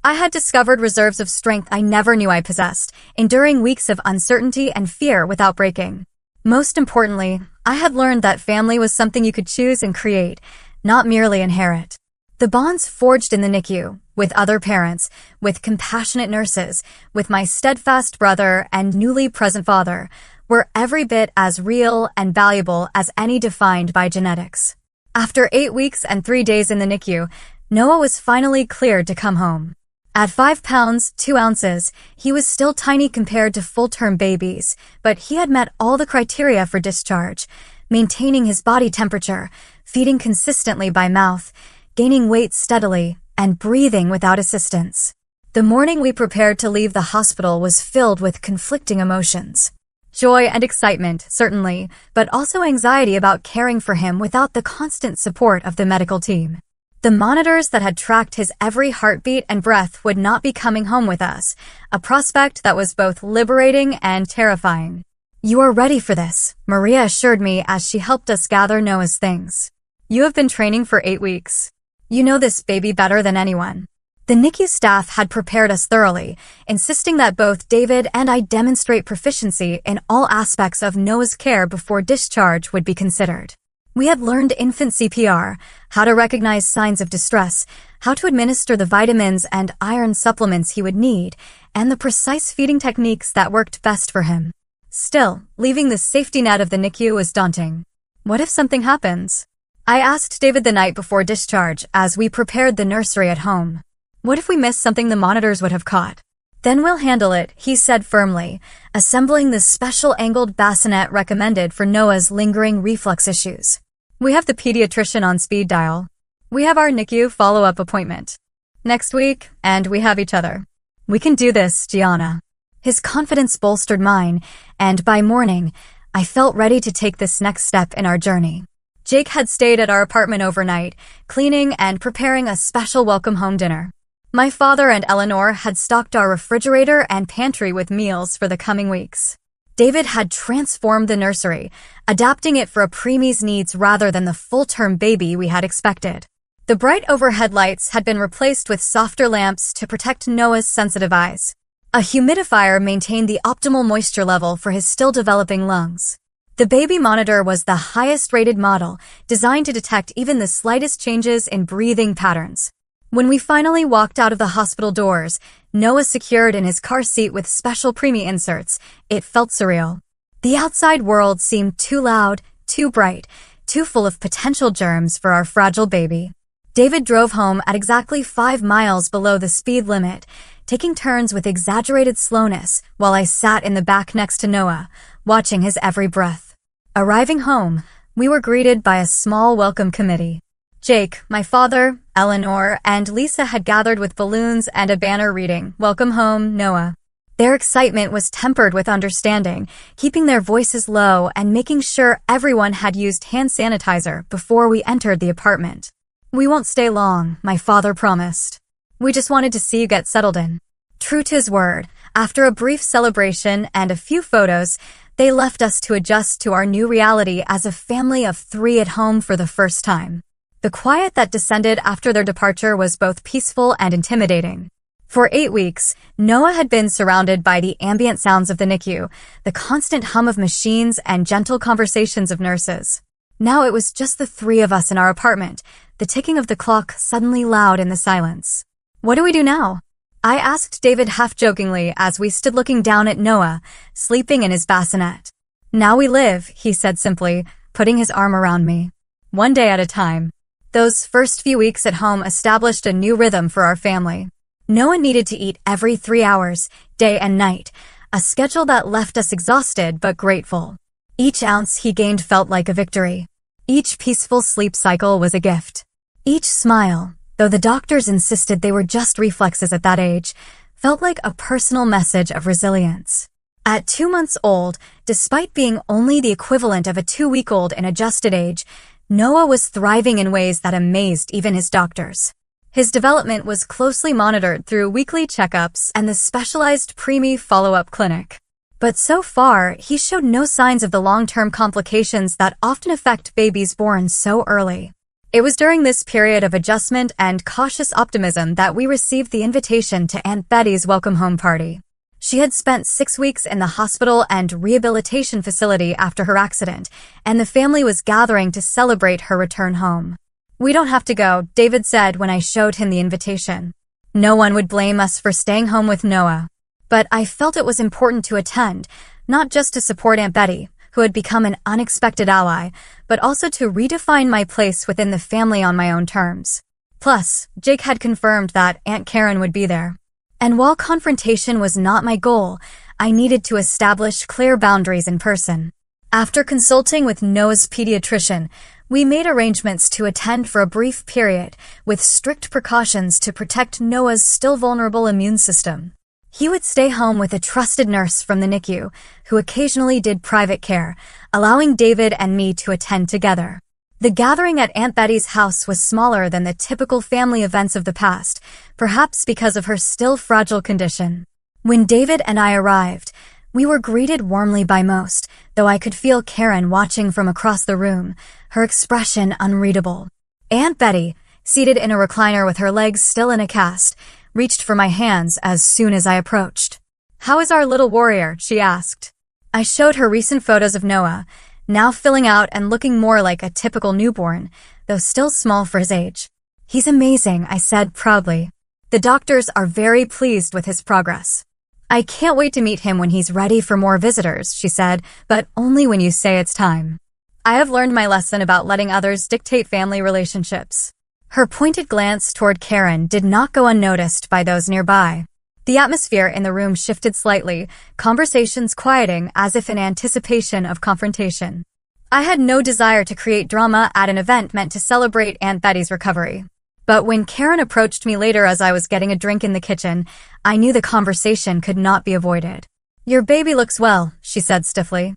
I had discovered reserves of strength I never knew I possessed, enduring weeks of uncertainty and fear without breaking. Most importantly, I had learned that family was something you could choose and create, not merely inherit. The bonds forged in the NICU, with other parents, with compassionate nurses, with my steadfast brother and newly present father, were every bit as real and valuable as any defined by genetics. After 8 weeks and 3 days in the NICU, Noah was finally cleared to come home. At 5 pounds, 2 ounces, he was still tiny compared to full-term babies, but he had met all the criteria for discharge, maintaining his body temperature, feeding consistently by mouth, gaining weight steadily, and breathing without assistance. The morning we prepared to leave the hospital was filled with conflicting emotions. Joy and excitement, certainly, but also anxiety about caring for him without the constant support of the medical team. The monitors that had tracked his every heartbeat and breath would not be coming home with us, a prospect that was both liberating and terrifying. "You are ready for this," Maria assured me as she helped us gather Noah's things. "You have been training for 8 weeks. You know this baby better than anyone." The NICU staff had prepared us thoroughly, insisting that both David and I demonstrate proficiency in all aspects of Noah's care before discharge would be considered. We had learned infant CPR, how to recognize signs of distress, how to administer the vitamins and iron supplements he would need, and the precise feeding techniques that worked best for him. Still, leaving the safety net of the NICU was daunting. What if something happens? I asked David the night before discharge as we prepared the nursery at home. What if we missed something the monitors would have caught? Then we'll handle it, he said firmly, assembling the special angled bassinet recommended for Noah's lingering reflux issues. We have the pediatrician on speed dial. We have our NICU follow-up appointment next week, and we have each other. We can do this, Gianna. His confidence bolstered mine, and by morning, I felt ready to take this next step in our journey. Jake had stayed at our apartment overnight, cleaning and preparing a special welcome home dinner. My father and Eleanor had stocked our refrigerator and pantry with meals for the coming weeks. David had transformed the nursery, adapting it for a preemie's needs rather than the full-term baby we had expected. The bright overhead lights had been replaced with softer lamps to protect Noah's sensitive eyes. A humidifier maintained the optimal moisture level for his still-developing lungs. The baby monitor was the highest-rated model, designed to detect even the slightest changes in breathing patterns. When we finally walked out of the hospital doors, Noah secured in his car seat with special preemie inserts, it felt surreal. The outside world seemed too loud, too bright, too full of potential germs for our fragile baby. David drove home at exactly 5 miles below the speed limit, taking turns with exaggerated slowness while I sat in the back next to Noah, watching his every breath. Arriving home, we were greeted by a small welcome committee. Jake, my father, Eleanor, and Lisa had gathered with balloons and a banner reading, "Welcome home, Noah." Their excitement was tempered with understanding, keeping their voices low and making sure everyone had used hand sanitizer before we entered the apartment. "We won't stay long," my father promised. "We just wanted to see you get settled in." True to his word, after a brief celebration and a few photos, they left us to adjust to our new reality as a family of 3 at home for the first time. The quiet that descended after their departure was both peaceful and intimidating. For 8 weeks, Noah had been surrounded by the ambient sounds of the NICU, the constant hum of machines and gentle conversations of nurses. Now it was just the 3 of us in our apartment, the ticking of the clock suddenly loud in the silence. "What do we do now?" I asked David half-jokingly as we stood looking down at Noah, sleeping in his bassinet. "Now we live," he said simply, putting his arm around me. "One day at a time." Those first few weeks at home established a new rhythm for our family. Noah needed to eat every 3 hours, day and night, a schedule that left us exhausted but grateful. Each ounce he gained felt like a victory. Each peaceful sleep cycle was a gift. Each smile, though the doctors insisted they were just reflexes at that age, felt like a personal message of resilience. At 2 months old, despite being only the equivalent of a 2-week-old in adjusted age, Noah was thriving in ways that amazed even his doctors. His development was closely monitored through weekly checkups and the specialized preemie follow-up clinic. But so far, he showed no signs of the long-term complications that often affect babies born so early. It was during this period of adjustment and cautious optimism that we received the invitation to Aunt Betty's welcome home party. She had spent 6 weeks in the hospital and rehabilitation facility after her accident, and the family was gathering to celebrate her return home. "We don't have to go," David said when I showed him the invitation. No one would blame us for staying home with Noah. But I felt it was important to attend, not just to support Aunt Betty, who had become an unexpected ally, but also to redefine my place within the family on my own terms. Plus, Jake had confirmed that Aunt Karen would be there. And while confrontation was not my goal, I needed to establish clear boundaries in person. After consulting with Noah's pediatrician, we made arrangements to attend for a brief period, with strict precautions to protect Noah's still vulnerable immune system. He would stay home with a trusted nurse from the NICU, who occasionally did private care, allowing David and me to attend together. The gathering at Aunt Betty's house was smaller than the typical family events of the past, perhaps because of her still fragile condition. When David and I arrived, we were greeted warmly by most, though I could feel Karen watching from across the room, her expression unreadable. Aunt Betty, seated in a recliner with her legs still in a cast, reached for my hands as soon as I approached. "How is our little warrior?" she asked. I showed her recent photos of Noah, now filling out and looking more like a typical newborn, though still small for his age. "He's amazing," I said proudly. "The doctors are very pleased with his progress." "I can't wait to meet him when he's ready for more visitors," she said, "but only when you say it's time." I have learned my lesson about letting others dictate family relationships. Her pointed glance toward Karen did not go unnoticed by those nearby. The atmosphere in the room shifted slightly, conversations quieting as if in anticipation of confrontation. I had no desire to create drama at an event meant to celebrate Aunt Betty's recovery. But when Karen approached me later as I was getting a drink in the kitchen, I knew the conversation could not be avoided. "Your baby looks well," she said stiffly.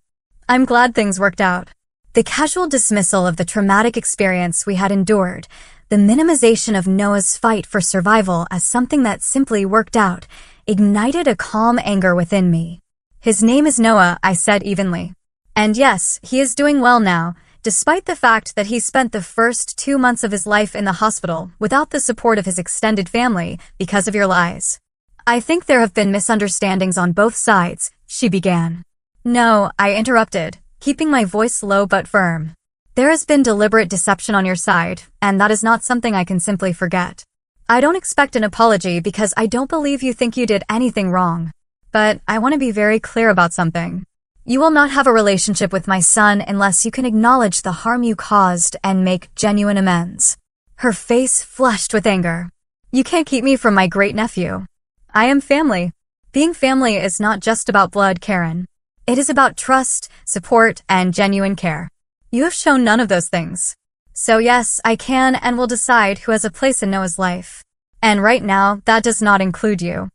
"I'm glad things worked out." The casual dismissal of the traumatic experience we had endured, the minimization of Noah's fight for survival as something that simply worked out, ignited a calm anger within me. "His name is Noah," I said evenly. "And yes, he is doing well now, despite the fact that he spent the first 2 months of his life in the hospital without the support of his extended family because of your lies." "I think there have been misunderstandings on both sides," she began. "No," I interrupted, keeping my voice low but firm. "There has been deliberate deception on your side, and that is not something I can simply forget. I don't expect an apology because I don't believe you think you did anything wrong. But I want to be very clear about something. You will not have a relationship with my son unless you can acknowledge the harm you caused and make genuine amends." Her face flushed with anger. "You can't keep me from my great nephew. I am family. Being family is not just about blood, Karen. It is about trust, support, and genuine care. You have shown none of those things. So yes, I can and will decide who has a place in Noah's life. And right now, that does not include you."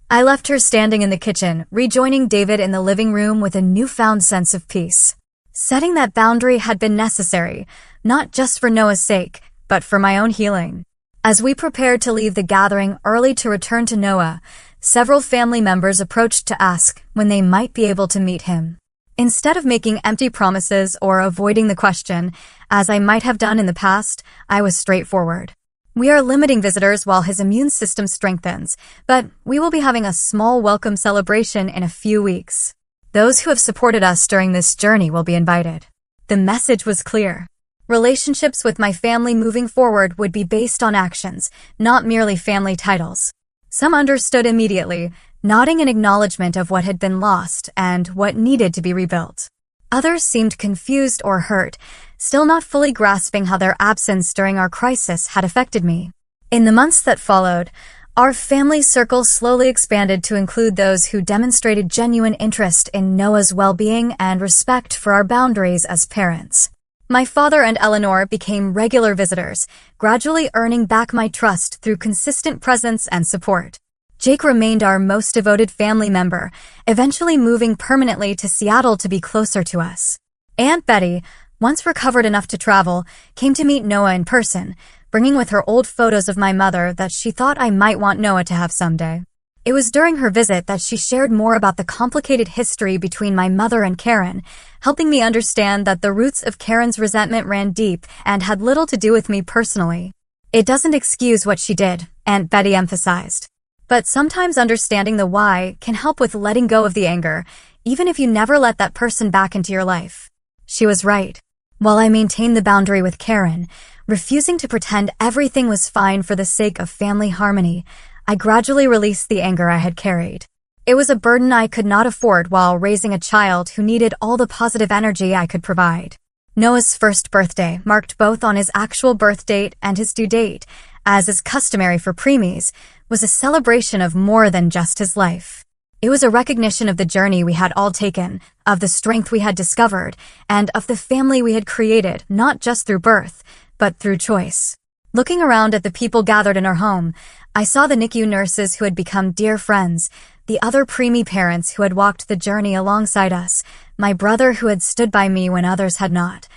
I left her standing in the kitchen, rejoining David in the living room with a newfound sense of peace. Setting that boundary had been necessary, not just for Noah's sake, but for my own healing. As we prepared to leave the gathering early to return to Noah, several family members approached to ask when they might be able to meet him. Instead of making empty promises or avoiding the question, as I might have done in the past, I was straightforward. "We are limiting visitors while his immune system strengthens, but we will be having a small welcome celebration in a few weeks. Those who have supported us during this journey will be invited." The message was clear. Relationships with my family moving forward would be based on actions, not merely family titles. Some understood immediately, nodding in acknowledgement of what had been lost and what needed to be rebuilt. Others seemed confused or hurt, still not fully grasping how their absence during our crisis had affected me. In the months that followed, our family circle slowly expanded to include those who demonstrated genuine interest in Noah's well-being and respect for our boundaries as parents. My father and Eleanor became regular visitors, gradually earning back my trust through consistent presence and support. Jake remained our most devoted family member, eventually moving permanently to Seattle to be closer to us. Aunt Betty, once recovered enough to travel, came to meet Noah in person, bringing with her old photos of my mother that she thought I might want Noah to have someday. It was during her visit that she shared more about the complicated history between my mother and Karen, helping me understand that the roots of Karen's resentment ran deep and had little to do with me personally. "It doesn't excuse what she did," Aunt Betty emphasized. "But sometimes understanding the why can help with letting go of the anger, even if you never let that person back into your life." She was right. While I maintained the boundary with Karen, refusing to pretend everything was fine for the sake of family harmony, I gradually released the anger I had carried. It was a burden I could not afford while raising a child who needed all the positive energy I could provide. Noah's first birthday marked both on his actual birth date and his due date, as is customary for preemies, was a celebration of more than just his life. It was a recognition of the journey we had all taken, of the strength we had discovered, and of the family we had created, not just through birth, but through choice. Looking around at the people gathered in our home, I saw the NICU nurses who had become dear friends, the other preemie parents who had walked the journey alongside us, my brother who had stood by me when others had not,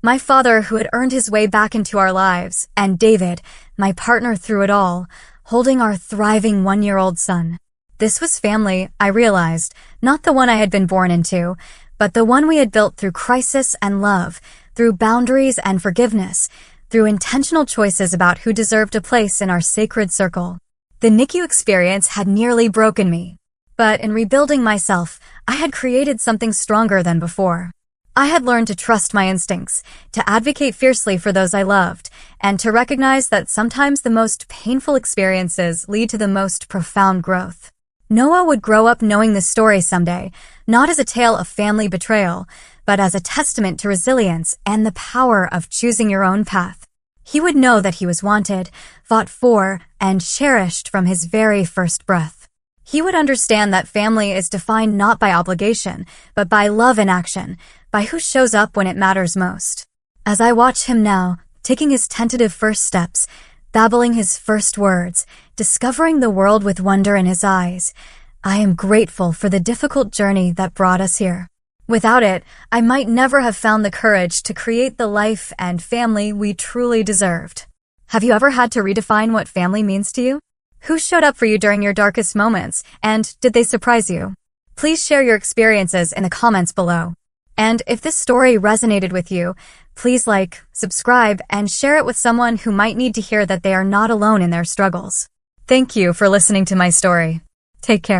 my father who had earned his way back into our lives, and David, my partner through it all, holding our thriving 1-year-old son. This was family, I realized, not the one I had been born into, but the one we had built through crisis and love, through boundaries and forgiveness, through intentional choices about who deserved a place in our sacred circle. The NICU experience had nearly broken me. But in rebuilding myself, I had created something stronger than before. I had learned to trust my instincts, to advocate fiercely for those I loved, and to recognize that sometimes the most painful experiences lead to the most profound growth. Noah would grow up knowing this story someday, not as a tale of family betrayal, but as a testament to resilience and the power of choosing your own path. He would know that he was wanted, fought for, and cherished from his very first breath. He would understand that family is defined not by obligation, but by love in action, by who shows up when it matters most. As I watch him now, taking his tentative first steps, babbling his first words, discovering the world with wonder in his eyes, I am grateful for the difficult journey that brought us here. Without it, I might never have found the courage to create the life and family we truly deserved. Have you ever had to redefine what family means to you? Who showed up for you during your darkest moments, and did they surprise you? Please share your experiences in the comments below. And if this story resonated with you, please like, subscribe, and share it with someone who might need to hear that they are not alone in their struggles. Thank you for listening to my story. Take care.